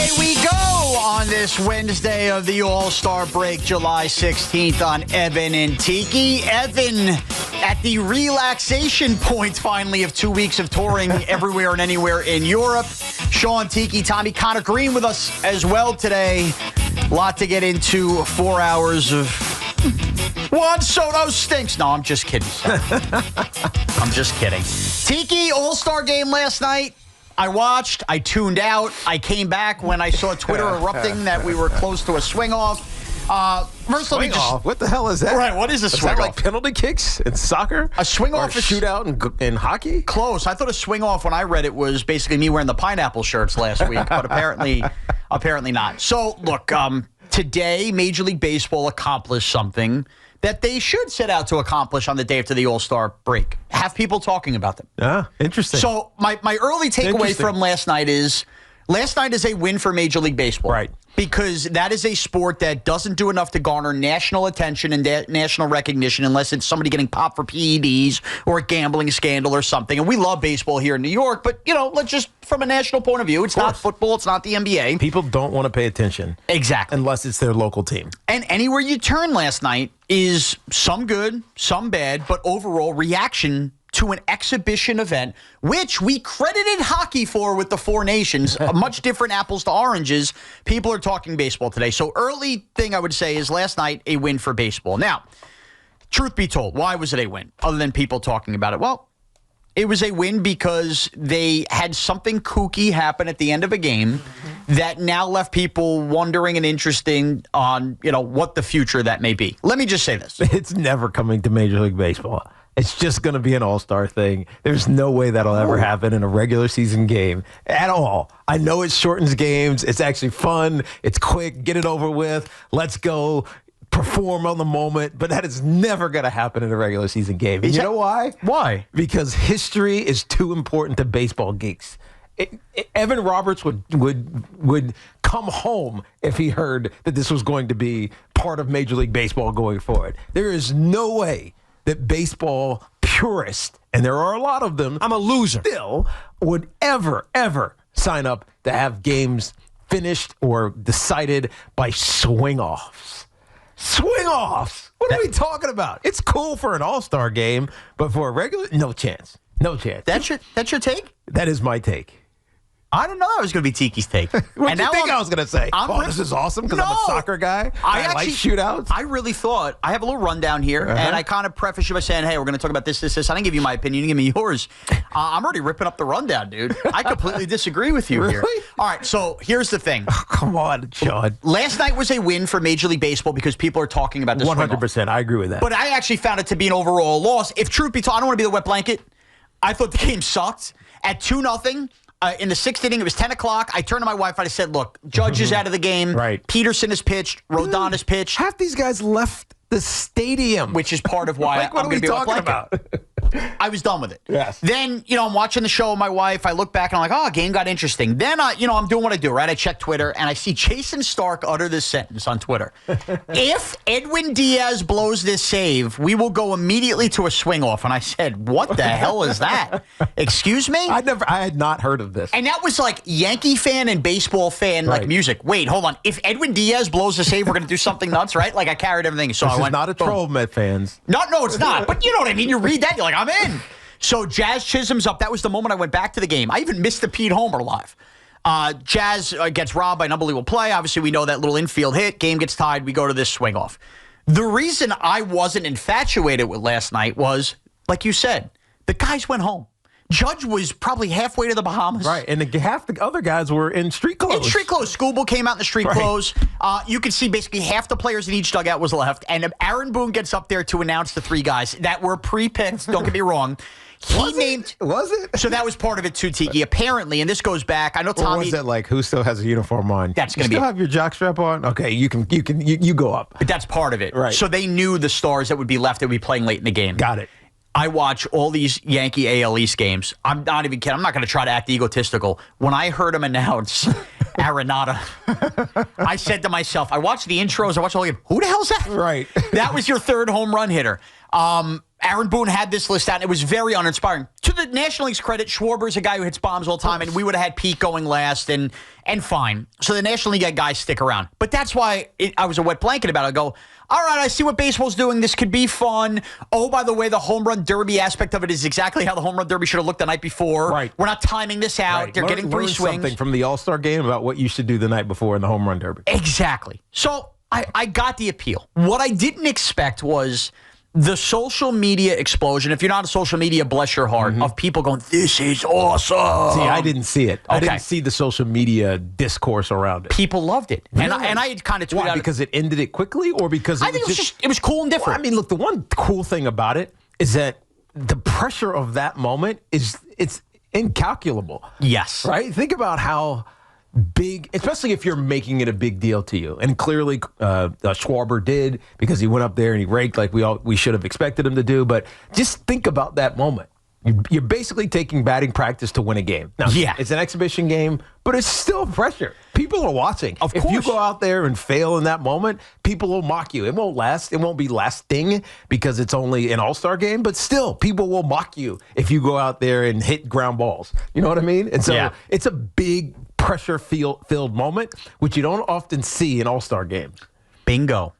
Away we go on this Wednesday of the All-Star break, July 16th on Evan and Tiki. Evan at the relaxation point, finally, of 2 weeks of touring everywhere and anywhere in Europe. Shaun, Tiki, Tommy, Connor Green with us as well today. A lot to get into. 4 hours of Juan Soto stinks. No, I'm just kidding. I'm just kidding. Tiki, All-Star game last night. I watched, I tuned out, I came back when I saw Twitter erupting that we were close to a swing-off. First, let me just... What the hell is that? Right, what is a swing-off? Is that like penalty kicks in soccer? A swing-off is... shootout in hockey? Close. I thought a swing-off, when I read it, was basically me wearing the pineapple shirts last week, but apparently not. So, look, today, Major League Baseball accomplished something that they should set out to accomplish on the day after the All-Star break. Have people talking about them. Ah, interesting. So my early takeaway from last night is a win for Major League Baseball. Right. Because that is a sport that doesn't do enough to garner national attention and national recognition unless it's somebody getting popped for PEDs or a gambling scandal or something. And we love baseball here in New York, but, let's just, from a national point of view, it's not football, it's not the NBA. People don't want to pay attention. Exactly. Unless it's their local team. And anywhere you turn last night is some good, some bad, but overall reaction to an exhibition event, which we credited hockey for with the Four Nations, much different apples to oranges. People are talking baseball today. So early thing I would say is last night, a win for baseball. Now, truth be told, why was it a win other than people talking about it? Well, it was a win because they had something kooky happen at the end of a game that now left people wondering and interesting on, what the future of that may be. Let me just say this. It's never coming to Major League Baseball. It's just going to be an all-star thing. There's no way that'll ever happen in a regular season game at all. I know it shortens games. It's actually fun. It's quick. Get it over with. Let's go perform on the moment. But that is never going to happen in a regular season game. And you know why? Why? Because history is too important to baseball geeks. Evan Roberts would come home if he heard that this was going to be part of Major League Baseball going forward. There is no way that baseball purists, and there are a lot of them, I'm a loser, still would ever sign up to have games finished or decided by swing-offs. Swing-offs! What are we talking about? It's cool for an all-star game, but for a regular, no chance. No chance. That's your take? That is my take. I don't know that was going to be Tiki's take. What do you think I was going to say? This is awesome because I'm a soccer guy. I like shootouts. I really thought, I have a little rundown here, and I kind of preface you by saying, hey, we're going to talk about this. I didn't give you my opinion. You give me yours. I'm already ripping up the rundown, dude. I completely disagree with you here. Really? All right, so here's the thing. Oh, come on, Shaun. Last night was a win for Major League Baseball because people are talking about this. 100%. I agree with that. But I actually found it to be an overall loss. If truth be told, I don't want to be the wet blanket. I thought the game sucked. At 2-0, in the sixth inning, it was 10 o'clock. I turned to my wife and I said, look, Judge is out of the game. Right. Peterson has pitched. Rodon has pitched. Half these guys left the stadium. Which is part of why I'm going to be a wet blanket. I was done with it. Yes. Then, I'm watching the show with my wife. I look back and I'm like, game got interesting. Then, I'm doing what I do, right? I check Twitter and I see Jason Stark utter this sentence on Twitter. If Edwin Diaz blows this save, we will go immediately to a swing off. And I said, what the hell is that? Excuse me? I had not heard of this. And that was like Yankee fan and baseball fan, like music. Wait, hold on. If Edwin Diaz blows a save, we're going to do something nuts, right? Like I carried everything. So this I went, is not a troll, Met fans. No, it's not. But you know what I mean. You read that, you're like, I'm in. So Jazz Chisholm's up. That was the moment I went back to the game. I even missed the Pete Homer live. Jazz gets robbed by an unbelievable play. Obviously, we know that little infield hit. Game gets tied. We go to this swing off. The reason I wasn't infatuated with last night was, like you said, the guys went home. Judge was probably halfway to the Bahamas. Right, and half the other guys were in street clothes. In street clothes. Schoolboy came out in the street clothes. You could see basically half the players in each dugout was left. And Aaron Boone gets up there to announce the three guys that were pre-picked. Don't get me wrong. Was it? So that was part of it too, Tiki. Apparently, and this goes back. I know Tommy. Or was it like who still has a uniform on? That's going to be. Still have your jockstrap on? Okay, you go up. But that's part of it. Right. So they knew the stars that would be left that would be playing late in the game. Got it. I watch all these Yankee AL East games. I'm not even kidding. I'm not going to try to act egotistical. When I heard him announce Arenado, I said to myself, I watched the intros. I watched all the game. Who the hell's that? Right. That was your third home run hitter. Aaron Boone had this list out, and it was very uninspiring. To the National League's credit, Schwarber's a guy who hits bombs all the time, and we would have had Pete going last, and fine. So the National League guys stick around. But that's why I was a wet blanket about it. I go, all right, I see what baseball's doing. This could be fun. Oh, by the way, the home run derby aspect of it is exactly how the home run derby should have looked the night before. Right. We're not timing this out. Right. They're getting three swings. Something from the All-Star game about what you should do the night before in the home run derby. Exactly. So I got the appeal. What I didn't expect was the social media explosion. If you're not on social media, bless your heart, of people going, this is awesome. See, I didn't see it. Okay. I didn't see the social media discourse around it. People loved it. Really? And I had kind of tweeted Why? Because it ended it quickly, or because I think it was cool and different. Well, I mean, look, the one cool thing about it is that the pressure of that moment it's incalculable. Yes. Right? Think about how big, especially if you're making it a big deal to you. And clearly Schwarber did, because he went up there and he raked like we should have expected him to do. But just think about that moment. You're basically taking batting practice to win a game. Now, yeah, it's an exhibition game, but it's still pressure. People are watching. Of course. If you go out there and fail in that moment, people will mock you. It won't last. It won't be lasting because it's only an All-Star game, but still, people will mock you if you go out there and hit ground balls. You know what I mean? And so it's a big pressure-filled moment, which you don't often see in All-Star games. Bingo.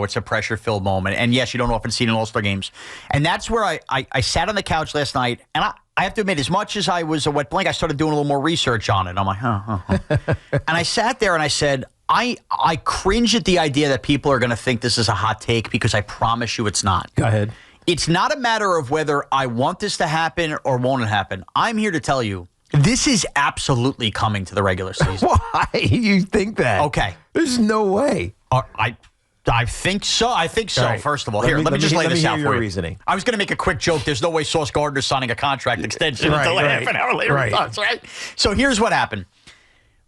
It's a pressure-filled moment. And yes, you don't often see it in All-Star games. And that's where I sat on the couch last night, and I have to admit, as much as I was a wet blanket, I started doing a little more research on it. I'm like, And I sat there and I said, I cringe at the idea that people are going to think this is a hot take, because I promise you it's not. Go ahead. It's not a matter of whether I want this to happen or won't it happen. I'm here to tell you, this is absolutely coming to the regular season. Why? You think that? Okay. There's no way. I think so. Right. First of all, let me just lay this out for you. Reasoning. I was going to make a quick joke. There's no way Sauce Gardner's signing a contract extension until half an hour later. Right. So here's what happened.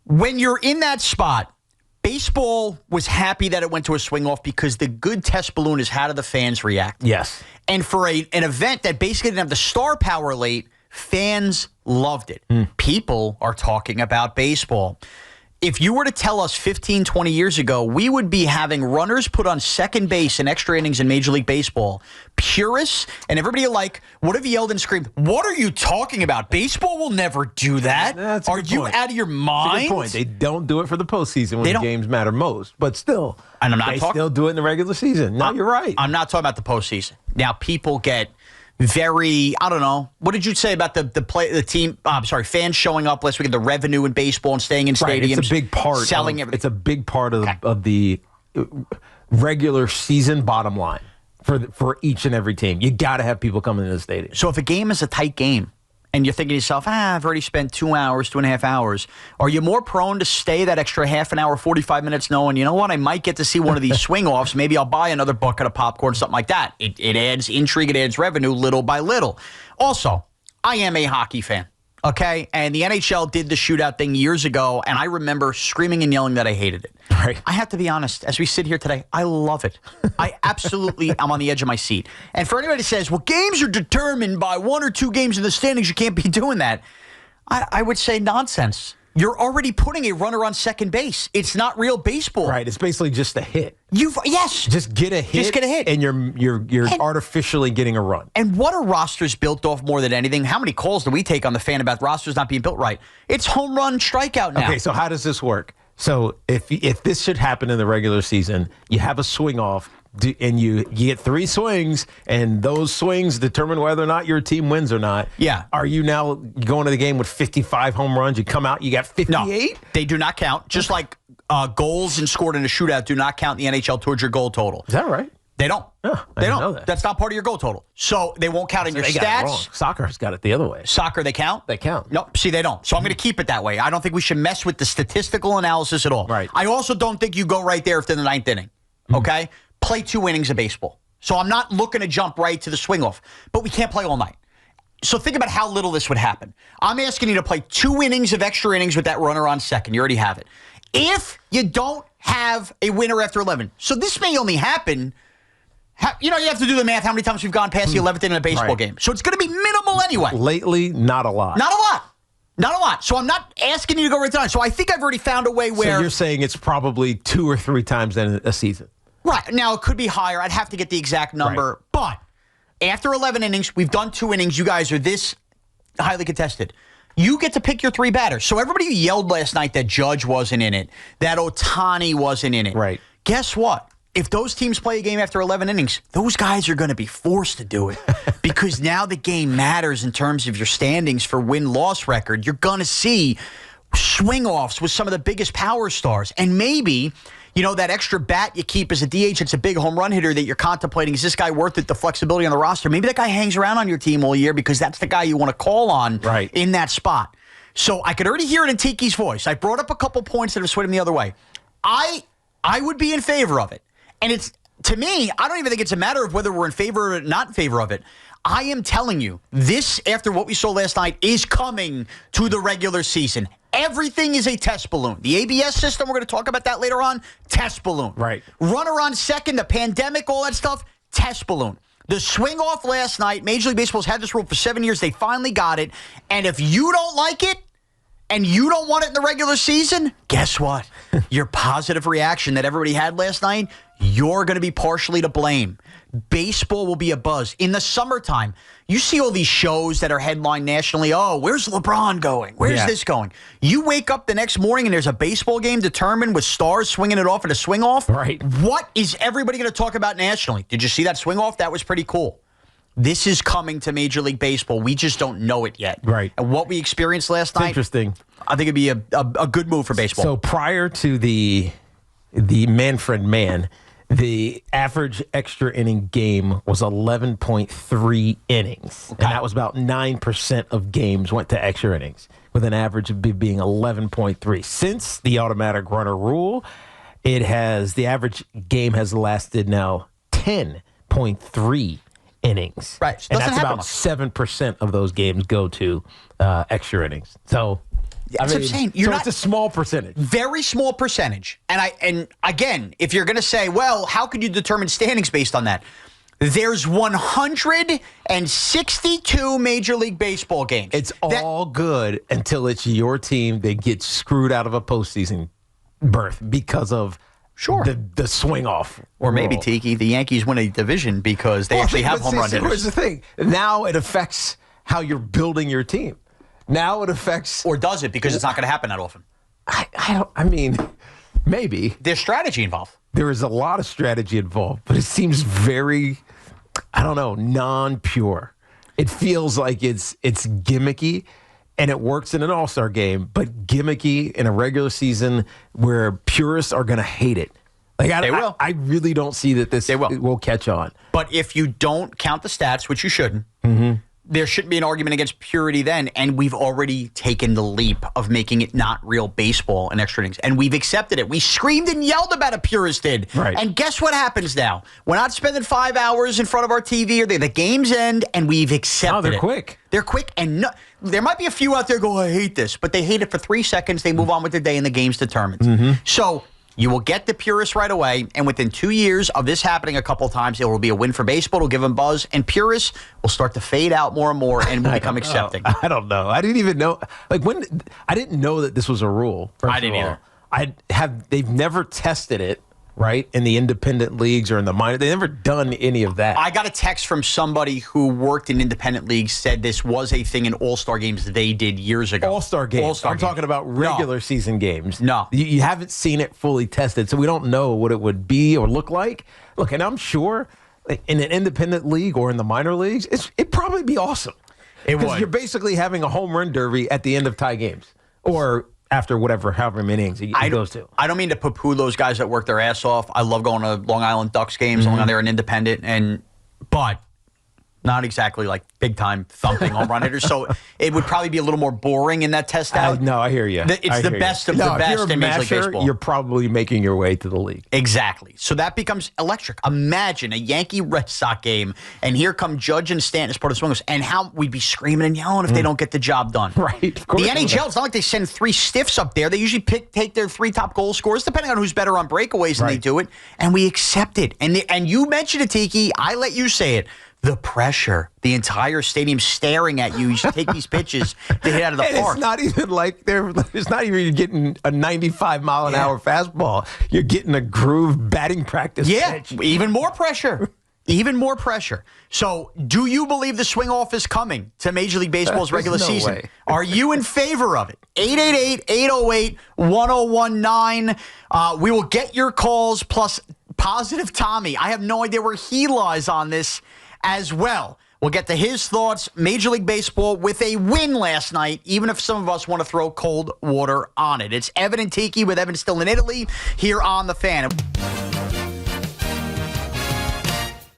When you're in that spot, baseball was happy that it went to a swing off, because the good test balloon is how do the fans react. Yes. And for an event that basically didn't have the star power late, fans loved it. People are talking about baseball. If you were to tell us 15, 20 years ago, we would be having runners put on second base in extra innings in Major League Baseball, purists and everybody alike would have yelled and screamed, what are you talking about? Baseball will never do that. Are you out of your mind? That's a good point. They don't do it for the postseason when the games matter most, but still, and they still do it in the regular season. No, you're right. I'm not talking about the postseason. Now, people get very, I don't know. What did you say about fans showing up last week, the revenue in baseball and staying in stadiums? It's a big part. It's a big part of the regular season bottom line for each and every team. You got to have people coming into the stadium. So if a game is a tight game, and you're thinking to yourself, I've already spent 2 hours, 2.5 hours, are you more prone to stay that extra half an hour, 45 minutes, knowing, you know what, I might get to see one of these swing-offs. Maybe I'll buy another bucket of popcorn, something like that. It adds intrigue, it adds revenue little by little. Also, I am a hockey fan, okay? And the NHL did the shootout thing years ago, and I remember screaming and yelling that I hated it. Right. I have to be honest, as we sit here today, I love it. I absolutely am on the edge of my seat. And for anybody who says, well, games are determined by 1 or 2 games in the standings, you can't be doing that, I would say nonsense. You're already putting a runner on second base. It's not real baseball. Right. It's basically just a hit. Yes. Just get a hit. And you're artificially getting a run. And what are rosters built off more than anything? How many calls do we take on the fan about rosters not being built right? It's home run strikeout now. Okay, so how does this work? So if this should happen in the regular season, you have a swing off, and you get 3 swings, and those swings determine whether or not your team wins or not. Yeah. Are you now going to the game with 55 home runs? You come out, you got 58? No, they do not count. Just like goals and scored in a shootout do not count in the NHL towards your goal total. Is that right? They don't. Oh, they don't. Know that. That's not part of your goal total. So they won't count in your stats. Soccer's got it the other way. Soccer, they count? They count. Nope. See, they don't. So I'm going to keep it that way. I don't think we should mess with the statistical analysis at all. Right. I also don't think you go right there after the 9th inning. Okay? Play 2 innings of baseball. So I'm not looking to jump right to the swing off. But we can't play all night. So think about how little this would happen. I'm asking you to play 2 innings of extra innings with that runner on second. You already have it. If you don't have a winner after 11. So this may only happen. You have to do the math, how many times we've gone past the 11th inning in a baseball game. So it's going to be minimal anyway. Lately, not a lot. Not a lot. So I'm not asking you to go right down. So I think I've already found a way where... So you're saying it's probably 2 or 3 times in a season. Right. Now, it could be higher. I'd have to get the exact number. Right. But after 11 innings, we've done 2 innings. You guys are this highly contested. You get to pick your 3 batters. So everybody yelled last night that Judge wasn't in it, that Ohtani wasn't in it. Right. Guess what? If those teams play a game after 11 innings, those guys are going to be forced to do it because now the game matters in terms of your standings for win-loss record. You're going to see swing-offs with some of the biggest power stars. And maybe, that extra bat you keep as a DH, it's a big home run hitter that you're contemplating. Is this guy worth it, the flexibility on the roster? Maybe that guy hangs around on your team all year because that's the guy you want to call on in that spot. So I could already hear it in Tiki's voice. I brought up a couple points that have swayed him the other way. I would be in favor of it. And it's, to me, I don't even think it's a matter of whether we're in favor or not in favor of it. I am telling you, this, after what we saw last night, is coming to the regular season. Everything is a test balloon. The ABS system, we're going to talk about that later on, test balloon. Right. Runner on second, the pandemic, all that stuff, test balloon. The swing off last night, Major League Baseball's had this rule for 7 years. They finally got it. And if you don't like it, and you don't want it in the regular season, guess what? Your positive reaction that everybody had last night, you're going to be partially to blame. Baseball will be a buzz. In the summertime, you see all these shows that are headlined nationally. Oh, where's LeBron going? Where's this going? You wake up the next morning and there's a baseball game determined with stars swinging it off at a swing off. Right. What is everybody going to talk about nationally? Did you see that swing off? That was pretty cool. This is coming to Major League Baseball. We just don't know it yet. Right. And what we experienced last night, interesting. I think it'd be a good move for baseball. So prior to the Manfred Man, the average extra inning game was 11.3 innings. Okay. And that was about 9% of games went to extra innings, with an average of being 11.3. Since the automatic runner rule, the average game has lasted now 10.3 innings. Right. So and that's about much. 7% of those games go to extra innings. So that's what I'm saying. It's a small percentage. Very small percentage. And again, if you're going to say, well, how could you determine standings based on that? There's 162 Major League Baseball games. It's all good until it's your team that gets screwed out of a postseason berth because of the swing off. Or maybe, Tiki, the Yankees win a division because they actually have home run hitters. Here's the thing. Now it affects how you're building your team. Now it affects... Or does it? Because it's not going to happen that often. I mean, maybe. There's strategy involved. There is a lot of strategy involved, but it seems very, non-pure. It feels like it's gimmicky, and it works in an all-star game, but gimmicky in a regular season where purists are going to hate it. They will. I really don't see that this will catch on. But if you don't count the stats, which you shouldn't, there shouldn't be an argument against purity then, and we've already taken the leap of making it not real baseball in extra innings, and we've accepted it. We screamed and yelled about it, purists did. Right. And guess what happens now? We're not spending 5 hours in front of our TV, or the games end, and we've accepted it. They're quick. They're quick, and there might be a few out there go, I hate this, but they hate it for 3 seconds, they move on with their day, and the game's determined. So you will get the purists right away, and within 2 years of this happening a couple of times, it will be a win for baseball. It'll give them buzz, and purists will start to fade out more and more and will become accepting. I don't know. I didn't even know. I didn't know that this was a rule. I didn't either. They've never tested it, right, in the independent leagues or in the minor. They've never done any of that. I got a text from somebody who worked in independent leagues, said this was a thing in All-Star games they did years ago. All-Star games. I'm talking about regular season games. No. You haven't seen it fully tested, so we don't know what it would be or look like. Look, and I'm sure in an independent league or in the minor leagues, it'd probably be awesome. It would. Because you're basically having a home run derby at the end of tie games. Or after however many innings it goes to. I don't mean to poo-poo those guys that work their ass off. I love going to Long Island Ducks games, long they're an independent, but not exactly like big-time thumping home run hitters. So it would probably be a little more boring in that test out. No, I hear you. It's the best of the best in Major League Baseball. You're probably making your way to the league. Exactly. So that becomes electric. Imagine a Yankee-Red Sox game, and here come Judge and Stanton as part of the swingers, and how we'd be screaming and yelling if they don't get the job done. Right. Of course. The NHL, it's not like they send 3 stiffs up there. They usually take their 3 top goal scorers, depending on who's better on breakaways, and they do it, and we accept it. And you mentioned it, Tiki. I let you say it. The pressure, the entire stadium staring at you. You should take these pitches to hit out of the park. It's not even like it's not even getting a 95-mile-an-hour fastball. You're getting a groove batting practice pitch. Even more pressure. Even more pressure. So, do you believe the swing off is coming to Major League Baseball's regular season? Way. Are you in favor of it? 888-808-1019. We will get your calls plus Positive Tommy. I have no idea where he lies on this as well. We'll get to his thoughts. Major League Baseball with a win last night, even if some of us want to throw cold water on it. It's Evan and Tiki with Evan still in Italy here on The Fan.